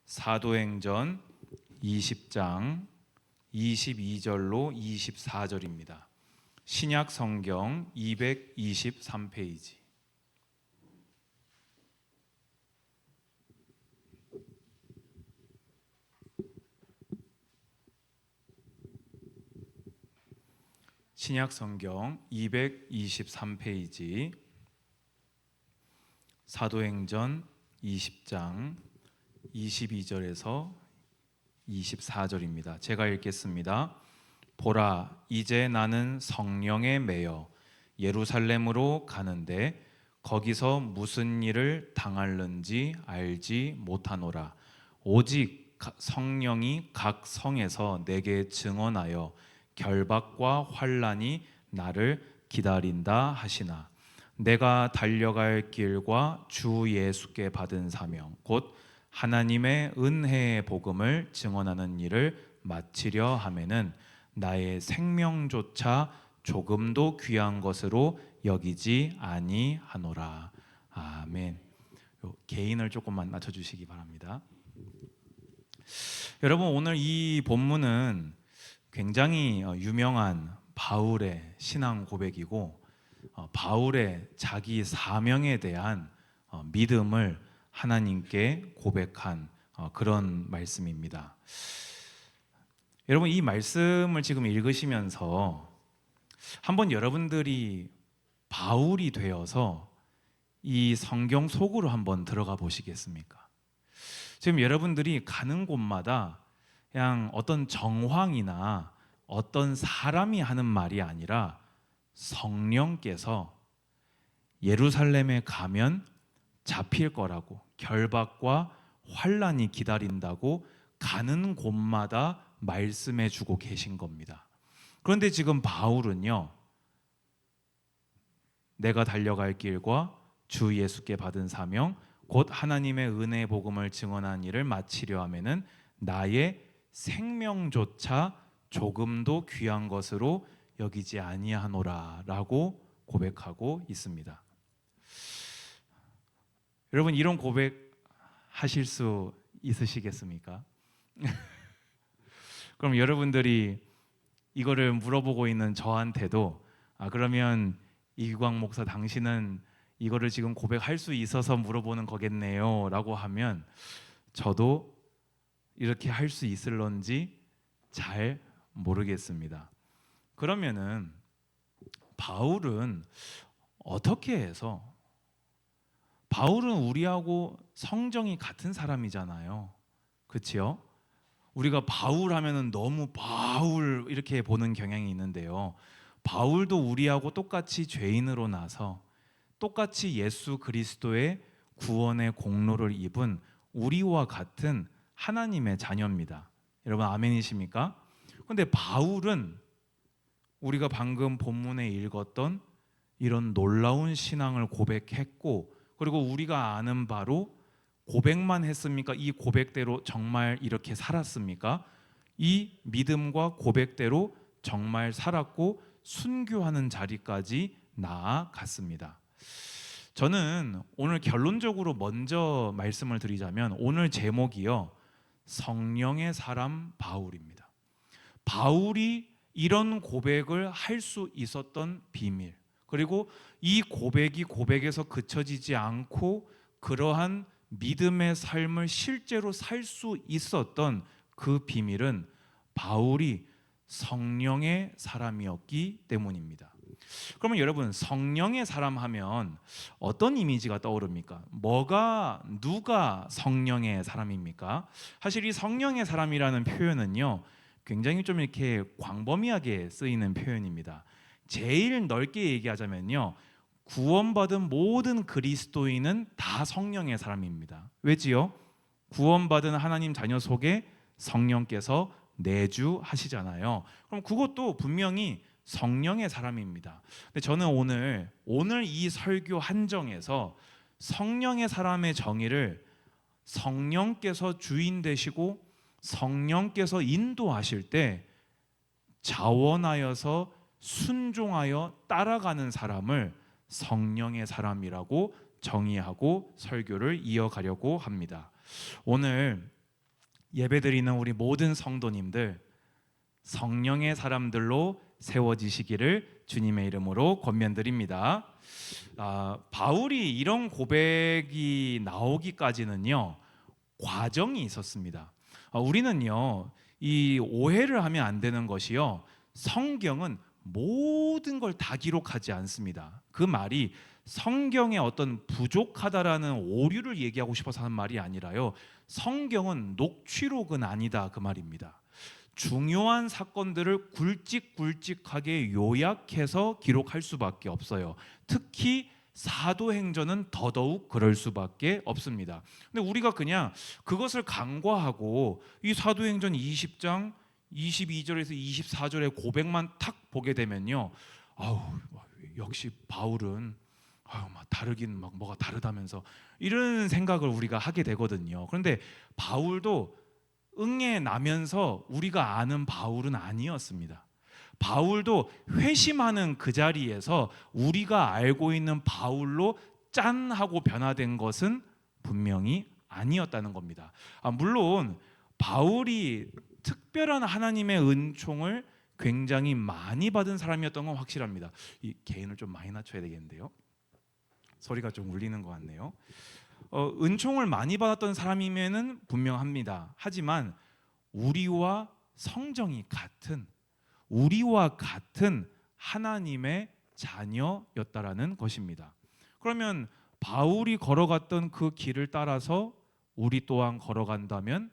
사도행전 20장 22절로 24절입니다. 신약 성경 223페이지. 신약 성경 223페이지. 사도행전 20장 22절에서 24절입니다. 제가 읽겠습니다. 보라, 이제 나는 성령에 매여 예루살렘으로 가는데 거기서 무슨 일을 당할는지 알지 못하노라. 오직 성령이 각 성에서 내게 증언하여 결박과 환난이 나를 기다린다 하시나 내가 달려갈 길과 주 예수께 받은 사명 곧 하나님의 은혜의 복음을 증언하는 일을 마치려 하면은 나의 생명조차 조금도 귀한 것으로 여기지 아니하노라. 아멘. 개인을 조금만 낮춰주시기 바랍니다. 여러분, 오늘 이 본문은 굉장히 유명한 바울의 신앙 고백이고 바울의 자기 사명에 대한 믿음을 하나님께 고백한 그런 말씀입니다. 여러분, 이 말씀을 지금 읽으시면서 한번 여러분들이 바울이 되어서 이 성경 속으로 한번 들어가 보시겠습니까? 지금 여러분들이 가는 곳마다 그냥 어떤 정황이나 어떤 사람이 하는 말이 아니라 성령께서 예루살렘에 가면 잡힐 거라고, 결박과 환난이 기다린다고 가는 곳마다 말씀해 주고 계신 겁니다. 그런데 지금 바울은요, 내가 달려갈 길과 주 예수께 받은 사명 곧 하나님의 은혜의 복음을 증언한 일을 마치려 하면은 나의 생명조차 조금도 귀한 것으로 여기지 아니하노라 라고 고백하고 있습니다. 여러분, 이런 고백 하실 수 있으시겠습니까? 그럼 여러분들이 이거를 물어보고 있는 저한테도 그러면 이규광 목사 당신은 이거를 지금 고백할 수 있어서 물어보는 거겠네요 라고 하면 저도 이렇게 할 수 있을런지 잘 모르겠습니다. 그러면은 바울은 어떻게 해서, 바울은 우리하고 성정이 같은 사람이잖아요. 그렇죠? 우리가 바울 하면은 너무 바울 이렇게 보는 경향이 있는데요. 바울도 우리하고 똑같이 죄인으로 나서 똑같이 예수 그리스도의 구원의 공로를 입은 우리와 같은 하나님의 자녀입니다. 여러분 아멘이십니까? 그런데 바울은 우리가 방금 본문에 읽었던 이런 놀라운 신앙을 고백했고, 그리고 우리가 아는 바로 고백만 했습니까? 이 고백대로 정말 이렇게 살았습니까? 이 믿음과 고백대로 정말 살았고 순교하는 자리까지 나아갔습니다. 저는 오늘 결론적으로 먼저 말씀을 드리자면 오늘 제목이요, 성령의 사람 바울입니다. 바울이 이런 고백을 할 수 있었던 비밀, 그리고 이 고백이 고백에서 그쳐지지 않고 그러한 믿음의 삶을 실제로 살 수 있었던 그 비밀은 바울이 성령의 사람이었기 때문입니다. 그러면 여러분, 성령의 사람 하면 어떤 이미지가 떠오릅니까? 누가 성령의 사람입니까? 사실 이 성령의 사람이라는 표현은요, 굉장히 좀 이렇게 광범위하게 쓰이는 표현입니다. 제일 넓게 얘기하자면요, 구원받은 모든 그리스도인은 다 성령의 사람입니다. 왜지요? 구원받은 하나님 자녀 속에 성령께서 내주하시잖아요. 그럼 그것도 분명히 성령의 사람입니다. 근데 저는 오늘 이 설교 한정에서 성령의 사람의 정의를 성령께서 주인 되시고 성령께서 인도하실 때 자원하여서 순종하여 따라가는 사람을 성령의 사람이라고 정의하고 설교를 이어가려고 합니다. 오늘 예배드리는 우리 모든 성도님들 성령의 사람들로 세워지시기를 주님의 이름으로 권면드립니다. 바울이 이런 고백이 나오기까지는요 과정이 있었습니다. 우리는요 이 오해를 하면 안 되는 것이요, 성경은 모든 걸 다 기록하지 않습니다. 그 말이 성경에 어떤 부족하다라는 오류를 얘기하고 싶어서 하는 말이 아니라요, 성경은 녹취록은 아니다 그 말입니다. 중요한 사건들을 굵직굵직하게 요약해서 기록할 수밖에 없어요. 특히 사도행전은 더더욱 그럴 수밖에 없습니다. 근데 우리가 그냥 그것을 간과하고 이 사도행전 20장 22절에서 24절의 고백만 탁 보게 되면요, 아우 역시 바울은 막 다르긴 막 뭐가 다르다면서 이런 생각을 우리가 하게 되거든요. 그런데 바울도 응애 나면서 우리가 아는 바울은 아니었습니다. 바울도 회심하는 그 자리에서 우리가 알고 있는 바울로 짠 하고 변화된 것은 분명히 아니었다는 겁니다. 물론 바울이 특별한 하나님의 은총을 굉장히 많이 받은 사람이었던 건 확실합니다. 이 개인을 좀 많이 낮춰야 되겠는데요. 소리가 좀 울리는 것 같네요. 은총을 많이 받았던 사람이면은 분명합니다. 하지만 우리와 성정이 같은, 우리와 같은 하나님의 자녀였다라는 것입니다. 그러면 바울이 걸어갔던 그 길을 따라서 우리 또한 걸어간다면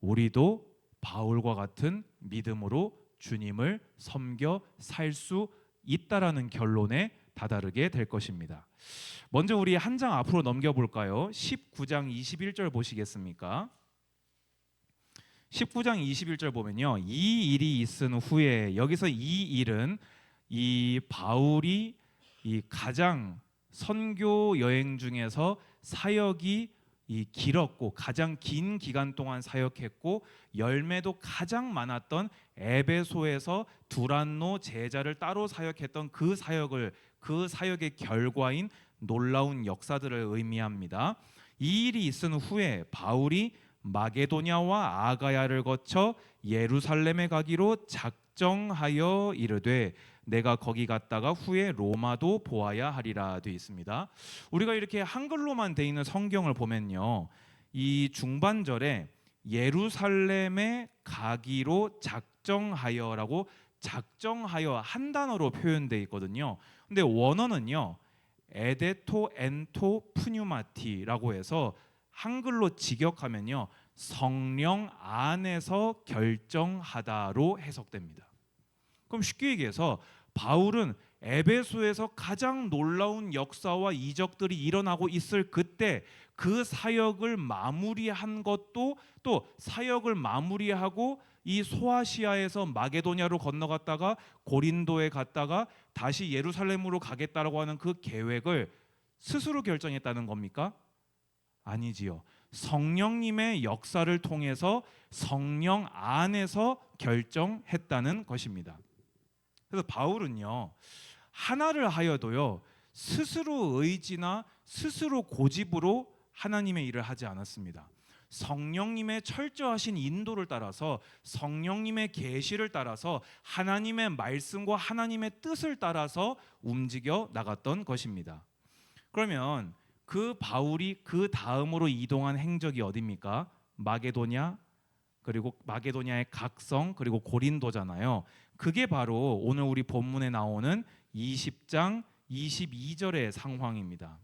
우리도 바울과 같은 믿음으로 주님을 섬겨 살 수 있다라는 결론에 다다르게 될 것입니다. 먼저 우리 한 장 앞으로 넘겨볼까요? 19장 21절 보시겠습니까? 19장 21절 보면요, 이 일이 있은 후에, 여기서 이 일은 이 바울이 이 가장 선교 여행 중에서 사역이 길었고 가장 긴 기간 동안 사역했고 열매도 가장 많았던 에베소에서 두란노 제자를 따로 사역했던 그 사역의 결과인 놀라운 역사들을 의미합니다. 이 일이 있은 후에 바울이 마게도냐와 아가야를 거쳐 예루살렘에 가기로 작정하여 이르되 내가 거기 갔다가 후에 로마도 보아야 하리라 되어 있습니다. 우리가 이렇게 한글로만 되어 있는 성경을 보면요, 이 중반절에 예루살렘에 가기로 작정하여라고 작정하여 한 단어로 표현되어 있거든요. 근데 원어는요 에데토 엔토 푸뉴마티라고 해서 한글로 직역하면요 성령 안에서 결정하다로 해석됩니다. 그럼 쉽게 얘기해서 바울은 에베소에서 가장 놀라운 역사와 이적들이 일어나고 있을 그때 그 사역을 마무리한 것도, 또 사역을 마무리하고 이 소아시아에서 마게도냐로 건너갔다가 고린도에 갔다가 다시 예루살렘으로 가겠다라고 하는 그 계획을 스스로 결정했다는 겁니까? 아니지요. 성령님의 역사를 통해서 성령 안에서 결정했다는 것입니다. 그래서 바울은요 하나를 하여도요 스스로 의지나 스스로 고집으로 하나님의 일을 하지 않았습니다. 성령님의 철저하신 인도를 따라서, 성령님의 계시를 따라서, 하나님의 말씀과 하나님의 뜻을 따라서 움직여 나갔던 것입니다. 그러면 그 바울이 그 다음으로 이동한 행적이 어디입니까? 마게도냐, 그리고 마게도냐의 각성, 그리고 고린도잖아요. 그게 바로 오늘 우리 본문에 나오는 20장 22절의 상황입니다.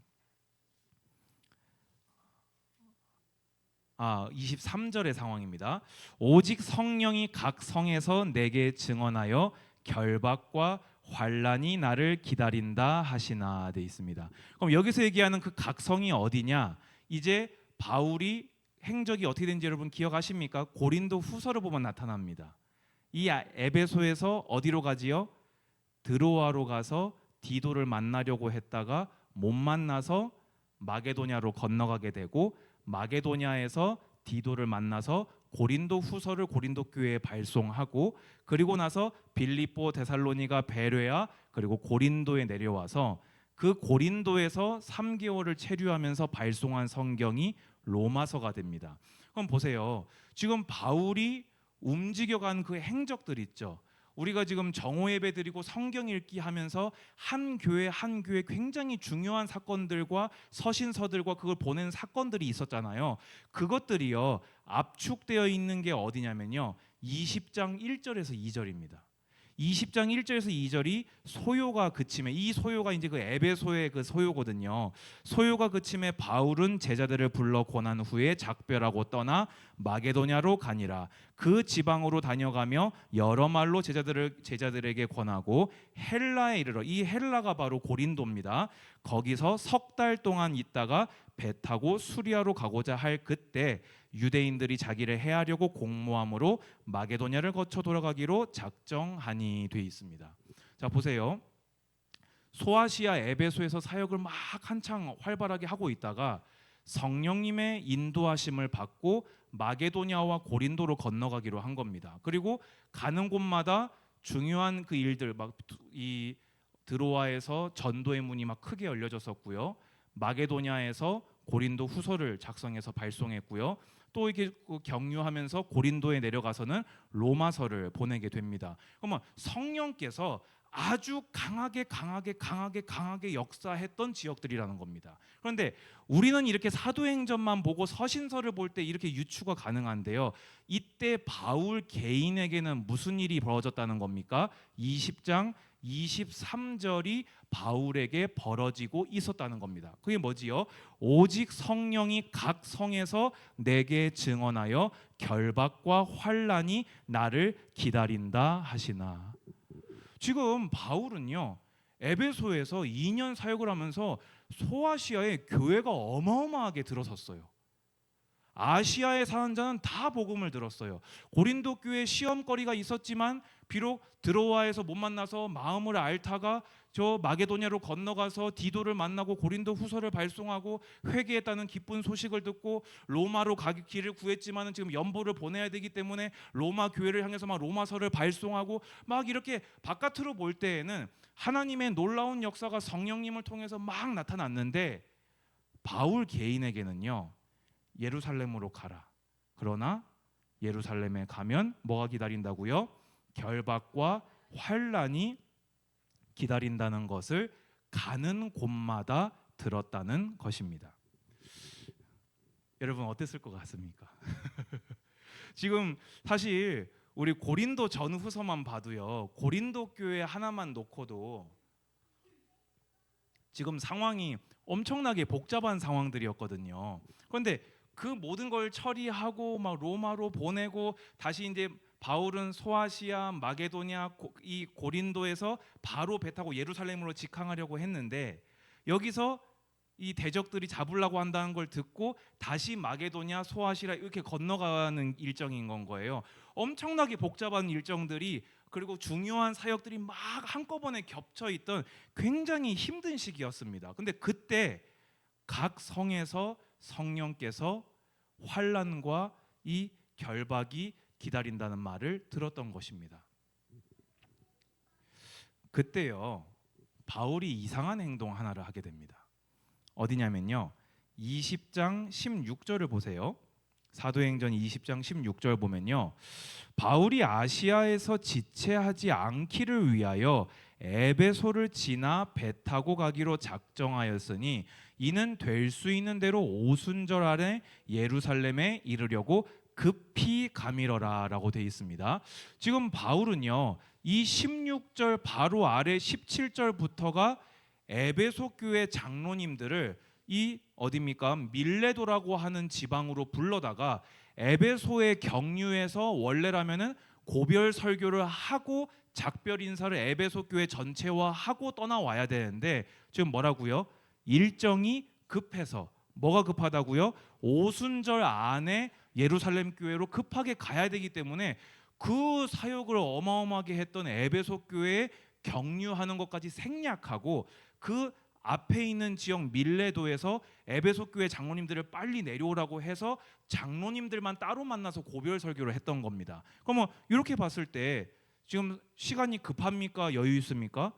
23절의 상황입니다. 오직 성령이 각 성에서 내게 증언하여 결박과 환난이 나를 기다린다 하시나 돼 있습니다. 그럼 여기서 얘기하는 그 각성이 어디냐? 이제 바울이 행적이 어떻게 된지 여러분 기억하십니까? 고린도 후서를 보면 나타납니다. 이 에베소에서 어디로 가지요? 드로아로 가서 디도를 만나려고 했다가 못 만나서 마게도냐로 건너가게 되고, 마게도냐에서 디도를 만나서 고린도 후서를 고린도 교회에 발송하고, 그리고 나서 빌립보, 데살로니가, 베레아, 그리고 고린도에 내려와서 그 고린도에서 3개월을 체류하면서 발송한 성경이 로마서가 됩니다. 그럼 보세요. 지금 바울이 움직여간 그 행적들 있죠. 우리가 지금 정오 예배 드리고 성경 읽기 하면서 한 교회 한 교회 굉장히 중요한 사건들과 서신서들과 그걸 보낸 사건들이 있었잖아요. 그것들이요 압축되어 있는 게 어디냐면요 20장 1절에서 2절입니다. 20장 1절에서 2절이 소요가 그침에, 이 소요가 이제 그 에베소의 그 소요거든요. 소요가 그침에 바울은 제자들을 불러 권한 후에 작별하고 떠나 마게도냐로 가니라. 그 지방으로 다녀가며 여러 말로 제자들에게 권하고 헬라에 이르러, 이 헬라가 바로 고린도입니다. 거기서 석 달 동안 있다가 배 타고 수리아로 가고자 할 그때 유대인들이 자기를 해하려고 공모함으로 마게도냐를 거쳐 돌아가기로 작정하니 돼 있습니다. 자 보세요. 소아시아 에베소에서 사역을 막 한창 활발하게 하고 있다가 성령님의 인도하심을 받고 마게도냐와 고린도로 건너가기로 한 겁니다. 그리고 가는 곳마다 중요한 그 일들 막 이 드로아에서 전도의 문이 막 크게 열려졌었고요. 마게도냐에서 고린도 후서를 작성해서 발송했고요. 또 이렇게 격려하면서 고린도에 내려가서는 로마서를 보내게 됩니다. 그러면 성령께서 아주 강하게 역사했던 지역들이라는 겁니다. 그런데 우리는 이렇게 사도행전만 보고 서신서를 볼 때 이렇게 유추가 가능한데요. 이때 바울 개인에게는 무슨 일이 벌어졌다는 겁니까? 20장 23절이 바울에게 벌어지고 있었다는 겁니다. 그게 뭐지요? 오직 성령이 각 성에서 내게 증언하여 결박과 환난이 나를 기다린다 하시나. 지금 바울은요 에베소에서 2년 사역을 하면서 소아시아에 교회가 어마어마하게 들어섰어요. 아시아에 사는 자는 다 복음을 들었어요. 고린도 교회에 시험거리가 있었지만 비록 드로아에서 못 만나서 마음을 앓다가 저 마게도냐로 건너가서 디도를 만나고 고린도 후서를 발송하고 회개했다는 기쁜 소식을 듣고 로마로 가기 길을 구했지만 지금 연보를 보내야 되기 때문에 로마 교회를 향해서 막 로마서를 발송하고 막 이렇게 바깥으로 볼 때에는 하나님의 놀라운 역사가 성령님을 통해서 막 나타났는데 바울 개인에게는요 예루살렘으로 가라. 그러나 예루살렘에 가면 뭐가 기다린다고요? 결박과 환난이 기다린다는 것을 가는 곳마다 들었다는 것입니다. 여러분 어땠을 것 같습니까? 지금 사실 우리 고린도 전후서만 봐도요. 고린도 교회 하나만 놓고도 지금 상황이 엄청나게 복잡한 상황들이었거든요. 그런데 그 모든 걸 처리하고 막 로마로 보내고 다시 이제 바울은 소아시아, 마게도냐, 이 고린도에서 바로 배 타고 예루살렘으로 직항하려고 했는데 여기서 이 대적들이 잡으려고 한다는 걸 듣고 다시 마게도냐, 소아시아 이렇게 건너가는 일정인 건 거예요. 엄청나게 복잡한 일정들이 그리고 중요한 사역들이 막 한꺼번에 겹쳐 있던 굉장히 힘든 시기였습니다. 근데 그때 각 성에서 성령께서 환난과 이 결박이 기다린다는 말을 들었던 것입니다. 그때요 바울이 이상한 행동 하나를 하게 됩니다. 어디냐면요 20장 16절을 보세요. 사도행전 20장 16절 보면요 바울이 아시아에서 지체하지 않기를 위하여 에베소를 지나 배 타고 가기로 작정하였으니 이는 될 수 있는 대로 오순절 안에 예루살렘에 이르려고 급히 가미러라라고 되어 있습니다. 지금 바울은요 이 16절 바로 아래 17절부터가 에베소 교회 장로님들을 이 어디입니까? 밀레도라고 하는 지방으로 불러다가 에베소의 경유에서 원래라면은 고별 설교를 하고 작별 인사를 에베소 교회 전체와 하고 떠나와야 되는데 지금 뭐라고요? 일정이 급해서 뭐가 급하다고요? 오순절 안에 예루살렘 교회로 급하게 가야 되기 때문에 그 사역을 어마어마하게 했던 에베소 교회에 격려하는 것까지 생략하고 그 앞에 있는 지역 밀레도에서 에베소 교회 장로님들을 빨리 내려오라고 해서 장로님들만 따로 만나서 고별 설교를 했던 겁니다. 그럼 뭐 이렇게 봤을 때 지금 시간이 급합니까? 여유 있습니까?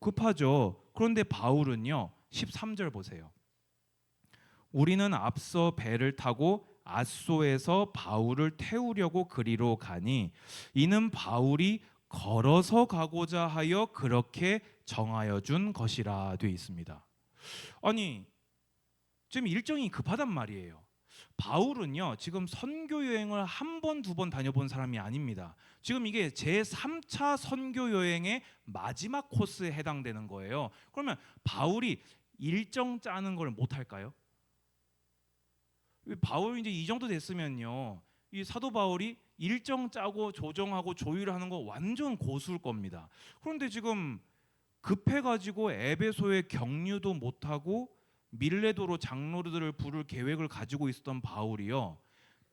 급하죠. 그런데 바울은요. 13절 보세요. 우리는 앞서 배를 타고 앗소에서 바울을 태우려고 그리로 가니 이는 바울이 걸어서 가고자 하여 그렇게 정하여 준 것이라 되어 있습니다. 아니, 지금 일정이 급하단 말이에요. 바울은요, 지금 선교 여행을 한 번, 두 번 다녀본 사람이 아닙니다. 지금 이게 제3차 선교 여행의 마지막 코스에 해당되는 거예요. 그러면 바울이 일정 짜는 걸 못할까요? 바울이 이제 이 정도 됐으면요, 이 사도 바울이 일정 짜고 조정하고 조율하는 거 완전 고수일 겁니다. 그런데 지금 급해가지고 에베소에 격려도 못하고 밀레도로 장로들을 부를 계획을 가지고 있었던 바울이요,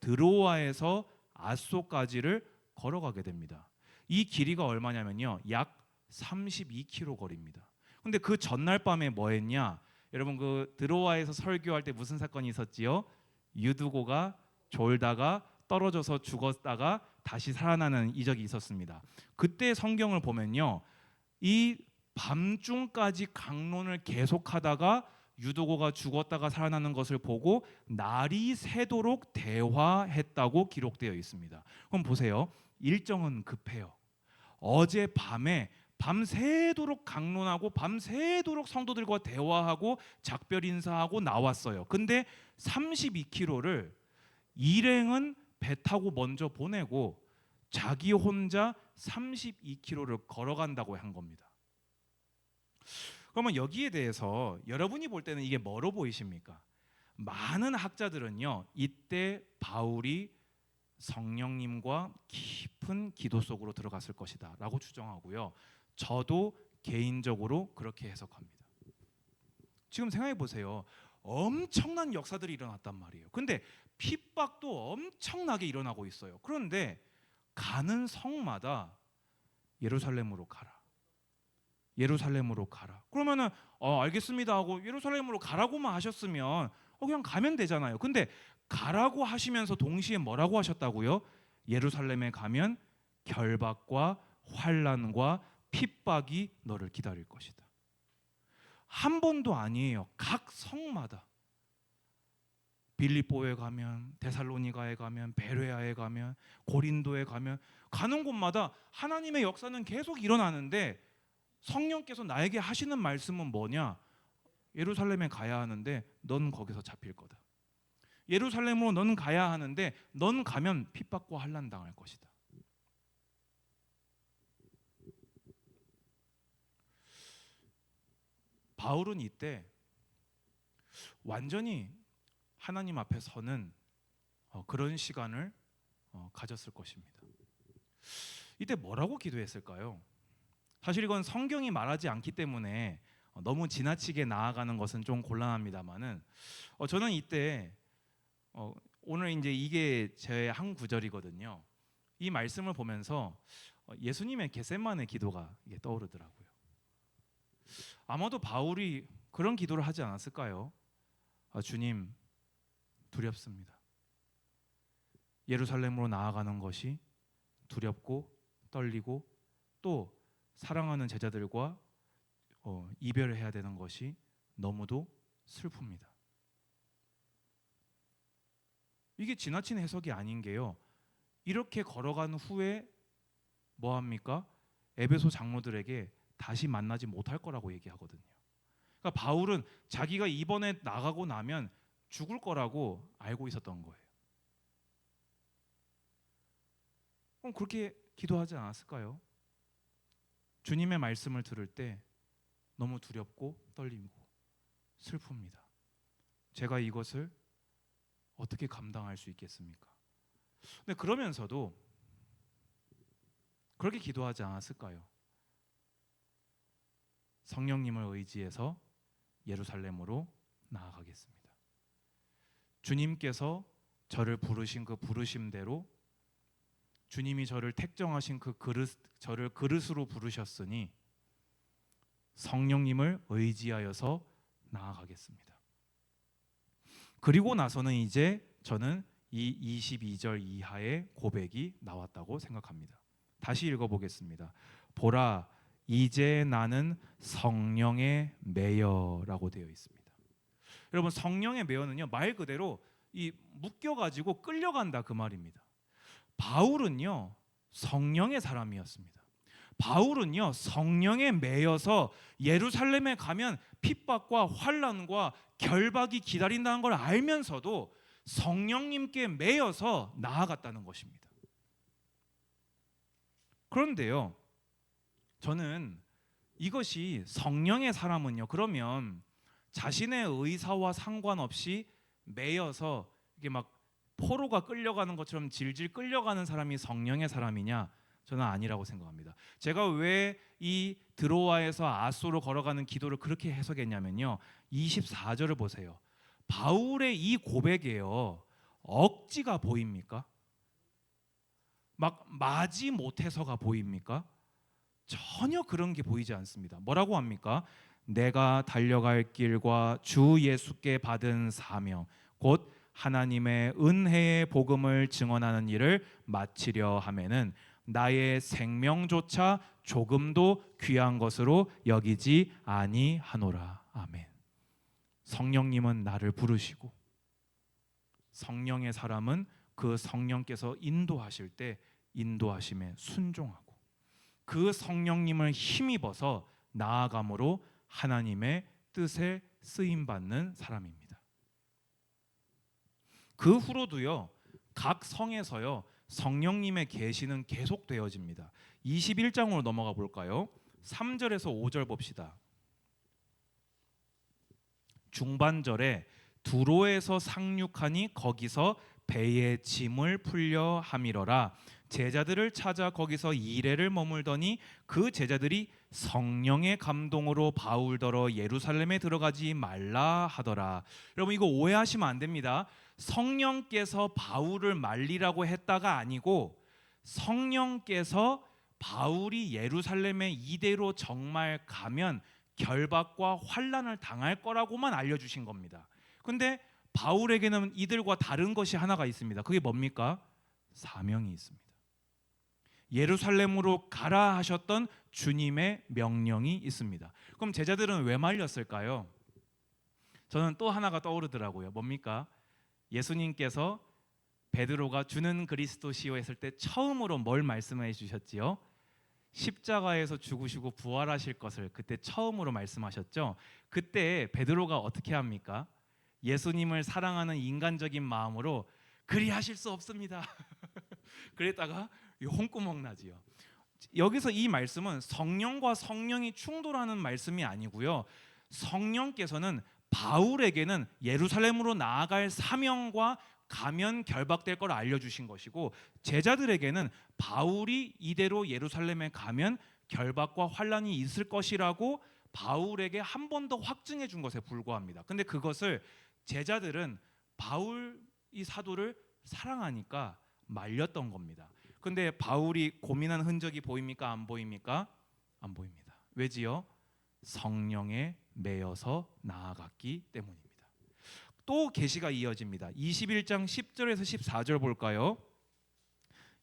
드로아에서 아소까지를 걸어가게 됩니다. 이 길이가 얼마냐면요, 약 32km 거리입니다. 근데 그 전날 밤에 뭐 했냐? 여러분, 그 드로아에서 설교할 때 무슨 사건이 있었지요? 유두고가 졸다가 떨어져서 죽었다가 다시 살아나는 이적이 있었습니다. 그때 성경을 보면요, 이 밤중까지 강론을 계속하다가 유두고가 죽었다가 살아나는 것을 보고 날이 새도록 대화했다고 기록되어 있습니다. 그럼 보세요. 일정은 급해요. 어제 밤에 밤새도록 강론하고 밤새도록 성도들과 대화하고 작별 인사하고 나왔어요. 근데 32km를 일행은 배 타고 먼저 보내고 자기 혼자 32km를 걸어간다고 한 겁니다. 그러면 여기에 대해서 여러분이 볼 때는 이게 뭐로 보이십니까? 많은 학자들은요, 이때 바울이 성령님과 깊은 기도 속으로 들어갔을 것이다 라고 추정하고요, 저도 개인적으로 그렇게 해석합니다. 지금 생각해 보세요. 엄청난 역사들이 일어났단 말이에요. 근데 핍박도 엄청나게 일어나고 있어요. 그런데 가는 성마다 예루살렘으로 가라, 예루살렘으로 가라. 그러면은 알겠습니다 하고 예루살렘으로 가라고만 하셨으면 그냥 가면 되잖아요. 근데 가라고 하시면서 동시에 뭐라고 하셨다고요? 예루살렘에 가면 결박과 환난과 핍박이 너를 기다릴 것이다. 한 번도 아니에요. 각 성마다 빌립보에 가면, 데살로니가에 가면, 베레아에 가면, 고린도에 가면, 가는 곳마다 하나님의 역사는 계속 일어나는데 성령께서 나에게 하시는 말씀은 뭐냐? 예루살렘에 가야 하는데 넌 거기서 잡힐 거다. 예루살렘으로 넌 가야 하는데 넌 가면 핍박과 환난 당할 것이다. 바울은 이때 완전히 하나님 앞에 서는 그런 시간을 가졌을 것입니다. 이때 뭐라고 기도했을까요? 사실 이건 성경이 말하지 않기 때문에 너무 지나치게 나아가는 것은 좀 곤란합니다만은 저는 이때 오늘 이제 이게 제 한 구절이거든요. 이 말씀을 보면서 예수님의 겟세마네 기도가 이게 떠오르더라고요. 아마도 바울이 그런 기도를 하지 않았을까요? 주님, 두렵습니다. 예루살렘으로 나아가는 것이 두렵고 떨리고 또 사랑하는 제자들과 이별을 해야 되는 것이 너무도 슬픕니다. 이게 지나친 해석이 아닌 게요, 이렇게 걸어간 후에 뭐 합니까? 에베소 장로들에게 다시 만나지 못할 거라고 얘기하거든요. 그러니까 바울은 자기가 이번에 나가고 나면 죽을 거라고 알고 있었던 거예요. 그럼 그렇게 기도하지 않았을까요? 주님의 말씀을 들을 때 너무 두렵고 떨리고 슬픕니다. 제가 이것을 어떻게 감당할 수 있겠습니까? 근데 그러면서도 그렇게 기도하지 않았을까요? 성령님을 의지해서 예루살렘으로 나아가겠습니다. 주님께서 저를 부르신 그 부르심대로 주님이 저를 택정하신 그 저를 그릇으로 부르셨으니 성령님을 의지하여서 나아가겠습니다. 그리고 나서는 이제 저는 이 22절 이하의 고백이 나왔다고 생각합니다. 다시 읽어보겠습니다. 보라, 이제 나는 성령의 매여라고 되어 있습니다. 여러분, 성령의 매여는요, 말 그대로 이 묶여가지고 끌려간다 그 말입니다. 바울은요, 성령의 사람이었습니다. 바울은요, 성령에 매여서 예루살렘에 가면 핍박과 환난과 결박이 기다린다는 걸 알면서도 성령님께 매여서 나아갔다는 것입니다. 그런데요, 저는 이것이 성령의 사람은요, 그러면 자신의 의사와 상관없이 매여서 이게 막 포로가 끌려가는 것처럼 질질 끌려가는 사람이 성령의 사람이냐? 저는 아니라고 생각합니다. 제가 왜 이 드로아에서 아소로 걸어가는 기도를 그렇게 해석했냐면요, 24절을 보세요. 바울의 이 고백이에요. 억지가 보입니까? 막 마지 못해서가 보입니까? 전혀 그런 게 보이지 않습니다. 뭐라고 합니까? 내가 달려갈 길과 주 예수께 받은 사명, 곧 하나님의 은혜의 복음을 증언하는 일을 마치려 하면은 나의 생명조차 조금도 귀한 것으로 여기지 아니하노라. 아멘. 성령님은 나를 부르시고, 성령의 사람은 그 성령께서 인도하실 때 인도하심에 순종하고, 그 성령님을 힘입어서 나아감으로 하나님의 뜻에 쓰임 받는 사람입니다. 그 후로도요, 각 성에서요, 성령님의 계시는 계속되어집니다. 21장으로 넘어가 볼까요? 3절에서 5절 봅시다. 중반절에 두로에서 상륙하니 거기서 배의 짐을 풀려 함이러라. 제자들을 찾아 거기서 2레를 머물더니 그 제자들이 성령의 감동으로 바울더러 예루살렘에 들어가지 말라 하더라. 여러분, 이거 오해하시면 안 됩니다. 성령께서 바울을 말리라고 했다가 아니고, 성령께서 바울이 예루살렘에 이대로 정말 가면 결박과 환난을 당할 거라고만 알려주신 겁니다. 근데 바울에게는 이들과 다른 것이 하나가 있습니다. 그게 뭡니까? 사명이 있습니다. 예루살렘으로 가라 하셨던 주님의 명령이 있습니다. 그럼 제자들은 왜 말렸을까요? 저는 또 하나가 떠오르더라고요. 뭡니까? 예수님께서 베드로가 주는 그리스도시요 했을 때 처음으로 뭘 말씀해 주셨지요? 십자가에서 죽으시고 부활하실 것을 그때 처음으로 말씀하셨죠. 그때 베드로가 어떻게 합니까? 예수님을 사랑하는 인간적인 마음으로 그리하실 수 없습니다. 그랬다가 홍구멍 나지요. 여기서 이 말씀은 성령과 성령이 충돌하는 말씀이 아니고요, 성령께서는 바울에게는 예루살렘으로 나아갈 사명과 가면 결박될 걸 알려주신 것이고, 제자들에게는 바울이 이대로 예루살렘에 가면 결박과 환난이 있을 것이라고 바울에게 한 번 더 확증해 준 것에 불과합니다. 근데 그것을 제자들은 바울 이 사도를 사랑하니까 말렸던 겁니다. 근데 바울이 고민한 흔적이 보입니까? 안 보입니까? 안 보입니다. 왜지요? 성령에 매여서 나아갔기 때문입니다. 또 계시가 이어집니다. 21장 10절에서 14절 볼까요?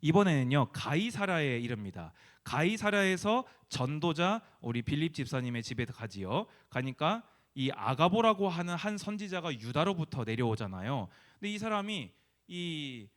이번에는요, 가이사랴에 이릅니다. 가이사랴에서 전도자 우리 빌립 집사님의 집에 가지요. 가니까 이 아가보라고 하는 한 선지자가 유다로부터 내려오잖아요. 근데 이 사람이 이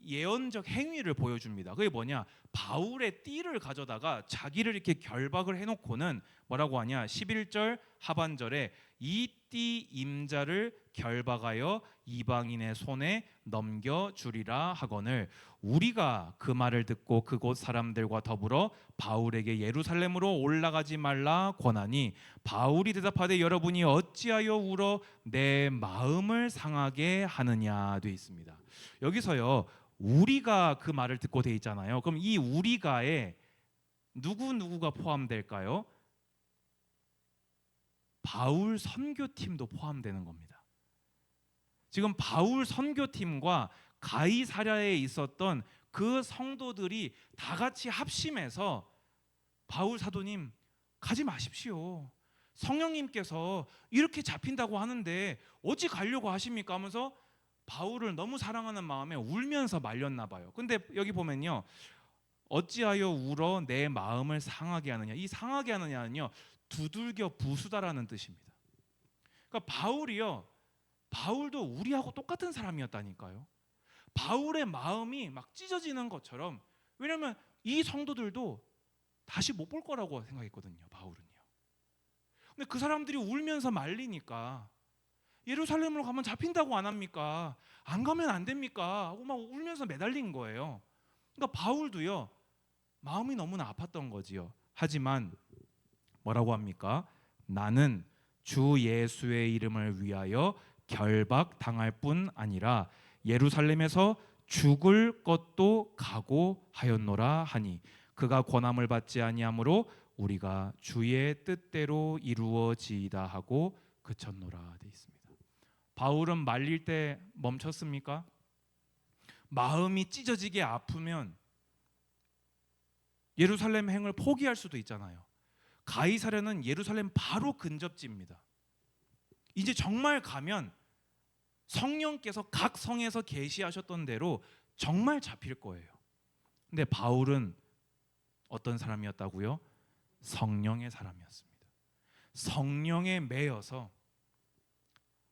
예언적 행위를 보여줍니다. 그게 뭐냐? 바울의 띠를 가져다가 자기를 이렇게 결박을 해놓고는 뭐라고 하냐? 11절 하반절에 이 띠 임자를 결박하여 이방인의 손에 넘겨주리라 하거늘 우리가 그 말을 듣고 그곳 사람들과 더불어 바울에게 예루살렘으로 올라가지 말라 권하니 바울이 대답하되 여러분이 어찌하여 울어 내 마음을 상하게 하느냐 돼 있습니다. 여기서요, 우리가 그 말을 듣고 돼 있잖아요. 그럼 이 우리가에 누구가 포함될까요? 바울 선교팀도 포함되는 겁니다. 지금 바울 선교팀과 가이사랴에 있었던 그 성도들이 다 같이 합심해서 바울 사도님 가지 마십시오. 성령님께서 이렇게 잡힌다고 하는데 어찌 가려고 하십니까? 하면서 바울을 너무 사랑하는 마음에 울면서 말렸나 봐요. 근데 여기 보면요, 어찌하여 울어 내 마음을 상하게 하느냐. 이 상하게 하느냐는요, 두들겨 부수다라는 뜻입니다. 그러니까 바울도 우리하고 똑같은 사람이었다니까요. 바울의 마음이 막 찢어지는 것처럼, 왜냐하면 이 성도들도 다시 못 볼 거라고 생각했거든요, 바울은요. 근데 그 사람들이 울면서 말리니까 예루살렘으로 가면 잡힌다고 안 합니까? 안 가면 안 됩니까? 하고 막 울면서 매달린 거예요. 그러니까 바울도요, 마음이 너무나 아팠던 거지요. 하지만 뭐라고 합니까? 나는 주 예수의 이름을 위하여 결박당할 뿐 아니라 예루살렘에서 죽을 것도 각오하였노라 하니 그가 권함을 받지 아니하므로 우리가 주의 뜻대로 이루어지이다 하고 그쳤노라 돼 있습니다. 바울은 말릴 때 멈췄습니까? 마음이 찢어지게 아프면 예루살렘 행을 포기할 수도 있잖아요. 가이사랴는 예루살렘 바로 근접지입니다. 이제 정말 가면 성령께서 각 성에서 계시하셨던 대로 정말 잡힐 거예요. 근데 바울은 어떤 사람이었다고요? 성령의 사람이었습니다. 성령에 매여서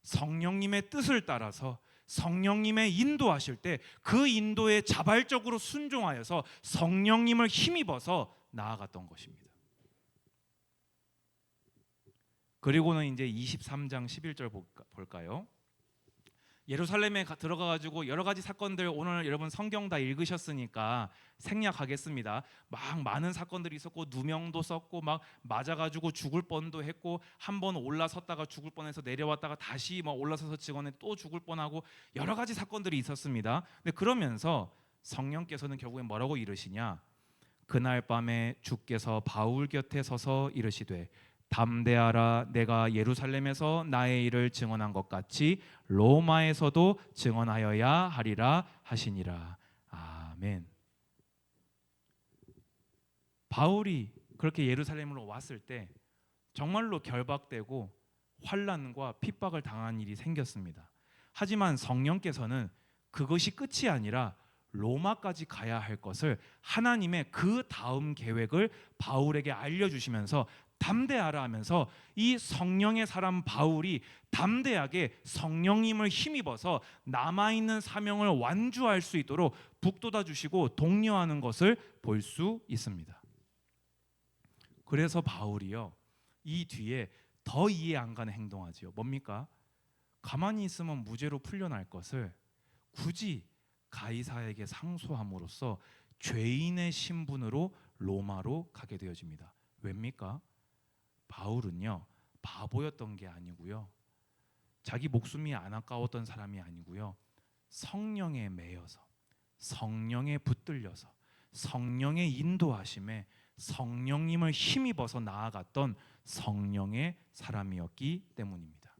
성령님의 뜻을 따라서 성령님의 인도하실 때 그 인도에 자발적으로 순종하여서 성령님을 힘입어서 나아갔던 것입니다. 그리고는 이제 23장 11절 볼까요? 예루살렘에 들어가 가지고 여러 가지 사건들, 오늘 여러분 성경 다 읽으셨으니까 생략하겠습니다. 막 많은 사건들이 있었고 누명도 썼고 막 맞아 가지고 죽을 뻔도 했고, 한 번 올라섰다가 죽을 뻔해서 내려왔다가 다시 막 올라서서 직원에 또 죽을 뻔하고 여러 가지 사건들이 있었습니다. 근데 그러면서 성령께서는 결국엔 뭐라고 이르시냐? 그날 밤에 주께서 바울 곁에 서서 이르시되 담대하라, 내가 예루살렘에서 나의 일을 증언한 것 같이 로마에서도 증언하여야 하리라 하시니라. 아멘. 바울이 그렇게 예루살렘으로 왔을 때 정말로 결박되고 환난과 핍박을 당한 일이 생겼습니다. 하지만 성령께서는 그것이 끝이 아니라 로마까지 가야 할 것을, 하나님의 그 다음 계획을 바울에게 알려주시면서 담대하라 하면서 이 성령의 사람 바울이 담대하게 성령님을 힘입어서 남아있는 사명을 완주할 수 있도록 북돋아 주시고 독려하는 것을 볼 수 있습니다. 그래서 바울이요, 이 뒤에 더 이해 안 가는 행동하지요. 뭡니까? 가만히 있으면 무죄로 풀려날 것을 굳이 가이사에게 상소함으로써 죄인의 신분으로 로마로 가게 되어집니다. 왜입니까? 바울은요, 바보였던 게 아니고요, 자기 목숨이 안 아까웠던 사람이 아니고요, 성령에 매여서 성령에 붙들려서 성령의 인도하심에 성령님을 힘입어서 나아갔던 성령의 사람이었기 때문입니다.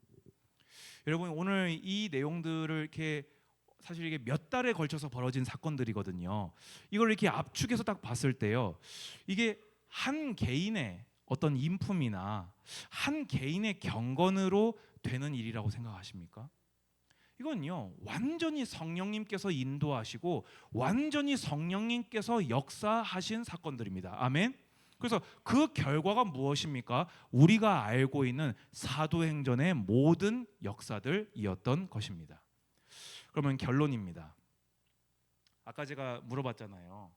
여러분, 오늘 이 내용들을 이렇게 사실 이게 몇 달에 걸쳐서 벌어진 사건들이거든요. 이걸 이렇게 압축해서 딱 봤을 때요, 이게 한 개인의 어떤 인품이나 한 개인의 경건으로 되는 일이라고 생각하십니까? 이건요, 완전히 성령님께서 인도하시고 완전히 성령님께서 역사하신 사건들입니다. 아멘. 그래서 그 결과가 무엇입니까? 우리가 알고 있는 사도행전의 모든 역사들이었던 것입니다. 그러면 결론입니다. 아까 제가 물어봤잖아요.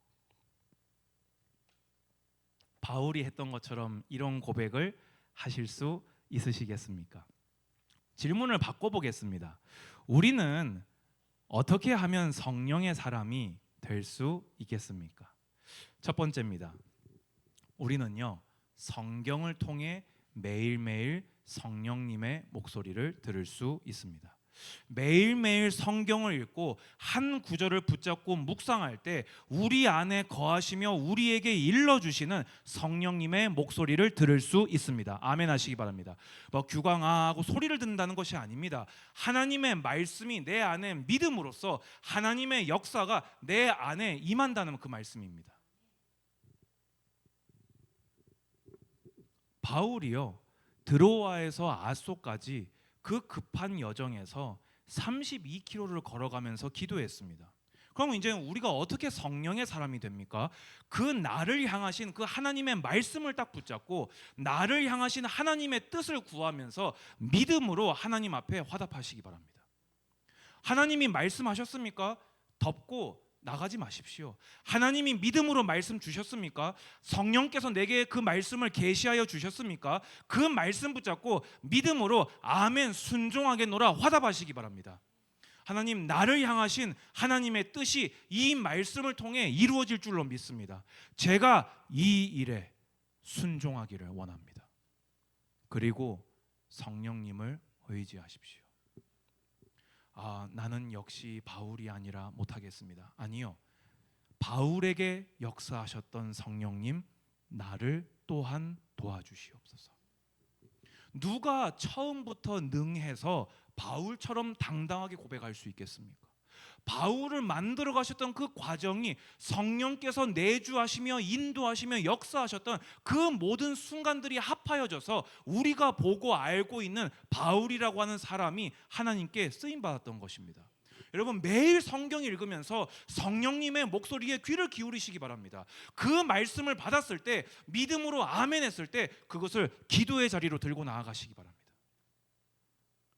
바울이 했던 것처럼 이런 고백을 하실 수 있으시겠습니까? 질문을 바꿔보겠습니다. 우리는 어떻게 하면 성령의 사람이 될 수 있겠습니까? 첫 번째입니다. 우리는요, 성경을 통해 매일매일 성령님의 목소리를 들을 수 있습니다. 매일매일 성경을 읽고 한 구절을 붙잡고 묵상할 때 우리 안에 거하시며 우리에게 일러주시는 성령님의 목소리를 들을 수 있습니다. 아멘 하시기 바랍니다. 뭐 규광하고 소리를 듣는다는 것이 아닙니다. 하나님의 말씀이 내 안에 믿음으로써 하나님의 역사가 내 안에 임한다는 그 말씀입니다. 바울이요, 드로아에서 아소까지 그 급한 여정에서 32km를 걸어가면서 기도했습니다. 그러면 이제 우리가 어떻게 성령의 사람이 됩니까? 그 나를 향하신 그 하나님의 말씀을 딱 붙잡고 나를 향하신 하나님의 뜻을 구하면서 믿음으로 하나님 앞에 화답하시기 바랍니다. 하나님이 말씀하셨습니까? 덮고 나가지 마십시오. 하나님이 믿음으로 말씀 주셨습니까? 성령께서 내게 그 말씀을 계시하여 주셨습니까? 그 말씀 붙잡고 믿음으로 아멘 순종하겠노라 화답하시기 바랍니다. 하나님, 나를 향하신 하나님의 뜻이 이 말씀을 통해 이루어질 줄로 믿습니다. 제가 이 일에 순종하기를 원합니다. 그리고 성령님을 의지하십시오. 나는 역시 바울이 아니라 못하겠습니다. 아니요, 바울에게 역사하셨던 성령님, 나를 또한 도와주시옵소서. 누가 처음부터 능해서 바울처럼 당당하게 고백할 수 있겠습니까? 바울을 만들어 가셨던 그 과정이 성령께서 내주하시며 인도하시며 역사하셨던 그 모든 순간들이 합하여져서 우리가 보고 알고 있는 바울이라고 하는 사람이 하나님께 쓰임 받았던 것입니다. 여러분, 매일 성경 읽으면서 성령님의 목소리에 귀를 기울이시기 바랍니다. 그 말씀을 받았을 때 믿음으로 아멘 했을 때 그것을 기도의 자리로 들고 나아가시기 바랍니다.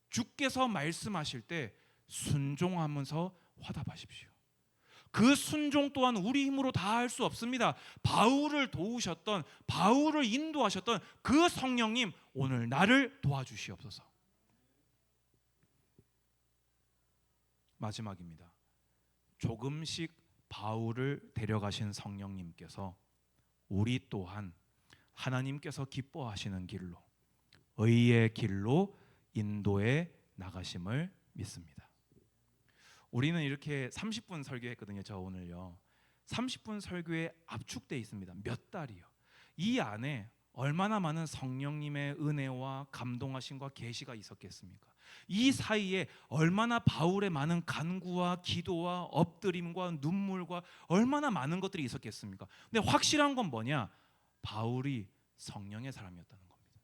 주께서 말씀하실 때 순종하면서 화답하십시오. 그 순종 또한 우리 힘으로 다 할 수 없습니다. 바울을 도우셨던, 바울을 인도하셨던 그 성령님, 오늘 나를 도와주시옵소서. 마지막입니다. 조금씩 바울을 데려가신 성령님께서 우리 또한 하나님께서 기뻐하시는 길로, 의의 길로 인도해 나가심을 믿습니다. 우리는 이렇게 30분 설교했거든요. 저 오늘요 30분 설교에 압축되어 있습니다. 몇 달이요. 이 안에 얼마나 많은 성령님의 은혜와 감동하심과 계시가 있었겠습니까? 이 사이에 얼마나 바울의 많은 간구와 기도와 엎드림과 눈물과 얼마나 많은 것들이 있었겠습니까? 근데 확실한 건 뭐냐? 바울이 성령의 사람이었다는 겁니다.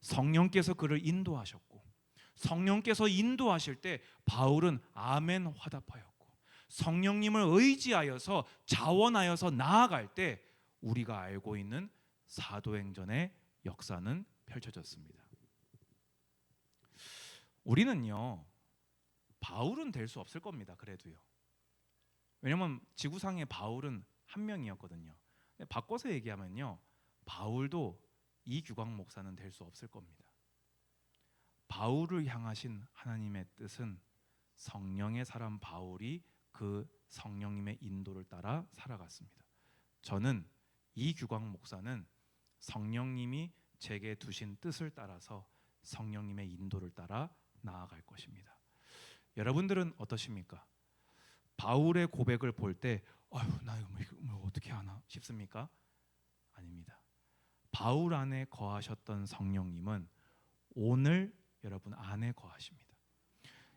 성령께서 그를 인도하셨고, 성령께서 인도하실 때 바울은 아멘 화답하였고, 성령님을 의지하여서 자원하여서 나아갈 때 우리가 알고 있는 사도행전의 역사는 펼쳐졌습니다. 우리는요 바울은 될 수 없을 겁니다. 그래도요. 왜냐면 지구상에 바울은 한 명이었거든요. 바꿔서 얘기하면요, 바울도 이규광 목사는 될 수 없을 겁니다. 바울을 향하신 하나님의 뜻은 성령의 사람 바울이 그 성령님의 인도를 따라 살아갔습니다. 저는 이규광 목사는 성령님이 제게 두신 뜻을 따라서 성령님의 인도를 따라 나아갈 것입니다. 여러분들은 어떠십니까? 바울의 고백을 볼 때 나 이거 어떻게 하나 싶습니까? 아닙니다. 바울 안에 거하셨던 성령님은 오늘 여러분 안에 거하십니다.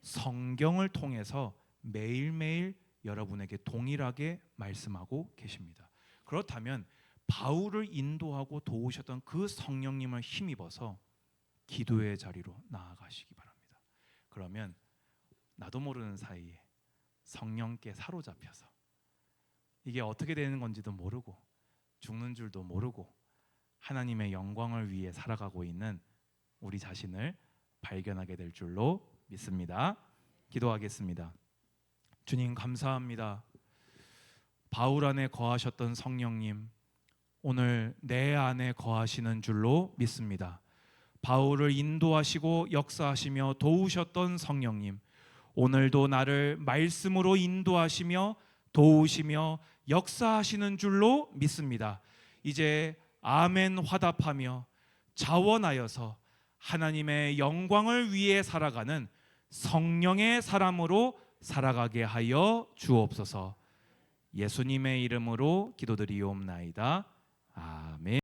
성경을 통해서 매일매일 여러분에게 동일하게 말씀하고 계십니다. 그렇다면 바울을 인도하고 도우셨던 그 성령님을 힘입어서 기도의 자리로 나아가시기 바랍니다. 그러면 나도 모르는 사이에 성령께 사로잡혀서 이게 어떻게 되는 건지도 모르고 죽는 줄도 모르고 하나님의 영광을 위해 살아가고 있는 우리 자신을 발견하게 될 줄로 믿습니다. 기도하겠습니다. 주님, 감사합니다. 바울 안에 거하셨던 성령님, 오늘 내 안에 거하시는 줄로 믿습니다. 바울을 인도하시고 역사하시며 도우셨던 성령님, 오늘도 나를 말씀으로 인도하시며 도우시며 역사하시는 줄로 믿습니다. 이제 아멘 화답하며 자원하여서 하나님의 영광을 위해 살아가는 성령의 사람으로 살아가게 하여 주옵소서. 예수님의 이름으로 기도드리옵나이다. 아멘.